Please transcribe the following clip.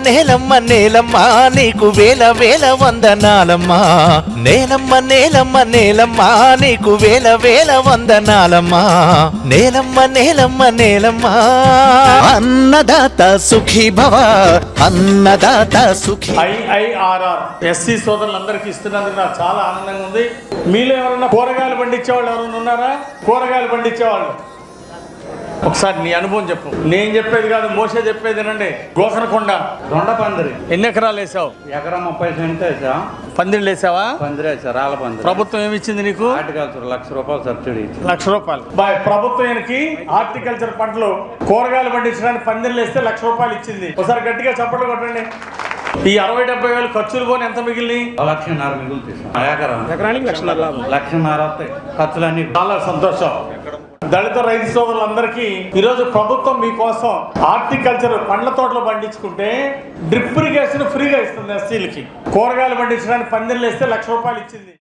నేలమ్మ నేలమ్మ నీకు వేల వేల వందనాలమ్మా. నేలమ్మ నేలమ్మ నేలమ్మ నీకు వేల వేల వందనాలమ్మా. నేలమ్మ నేలమ్మ నేలమ్మ. అన్నదాత సుఖీ భవ, అన్నదాత సుఖీ. IIRR ఎస్సీ సోదరులందరికీ ఇస్తున్నందుకు నాకు చాలా ఆనందంగా ఉంది. మీలో ఎవరన్నా కూరగాయలు పండించేవాళ్ళు ఎవరైనా ఉన్నారా? కూరగాయలు పండించేవాళ్ళు ఒకసారి నీ అనుభవం చెప్పు. నేను చెప్పేది కాదు, మోసే చెప్పేది నండి. గోకనకొండ దొండ పందిరి ఎన్ని ఎకరాలు వేసావు? ఎకరం 30 సెంట్లు వేసా. పందిళ్ళు వేసావా? పందిరి వేసా, రాళ్ళ పందిరి. ప్రభుత్వం ప్రభుత్వం ఏమి ఇచ్చింది నీకు? హార్టికల్చర్ ₹1,00,000 సబ్సిడీ ఇచ్చింది. ₹1,00,000. బాయ్ ప్రభుత్వానికి హార్టికల్చర్ పంటలు కూరగాయలు పండించడానికి పందిళ్ళు వేస్తే ₹1,00,000 ఇచ్చింది. ఒకసారి గట్టిగా చప్పట్లు కొట్టండి. ఈ 60-70 వేలు ఖర్చులు పోని ఎంత మిగిలి? 1,50,000 మిగులుతాయి. ఎకరానికి 1,50,000 వస్తాయి ఖర్చులన్నీ. చాలా సంతోషం. దళిత రైతు సోదరులందరికీ ఈరోజు ప్రభుత్వం మీకోసం హార్టికల్చర్ పండ్ల తోటలు పండించుకుంటే డ్రిప్ ఇరిగేషన్ ఫ్రీగా ఇస్తుంది. ఎస్సీలకి కూరగాయలు పండించడానికి పందిళ్ళు వేస్తే ₹1,00,000 ఇచ్చింది.